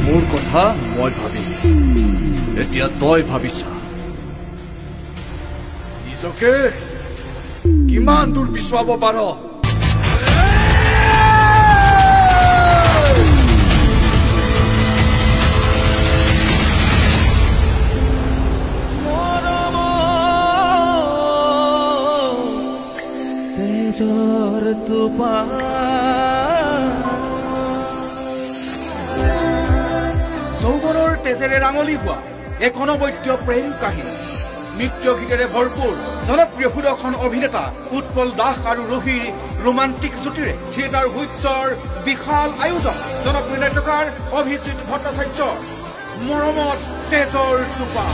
মোৰ কথা মই ভাবিম এতিয়া তই ভাবিছা নিজকে কিমান দূৰ পিছুৱাব পাৰ যৌৱনৰ তেজেৰে ৰাঙলী হোৱা এক অনবদ্য প্ৰেম কাহিনী নৃত্য গীতেৰে ভৰপূৰ জনপ্ৰিয় সুদৰ্শন অভিনেতা উৎপল দাস আৰু ৰহিৰ ৰোমান্টিক জুটিৰে থিয়েটাৰ উইটছৰ বিশাল আয়োজন জনপ্ৰিয় নাট্যকাৰ অভিজিৎ ভট্টাচাৰ্য মৰমত তেজৰ টোপা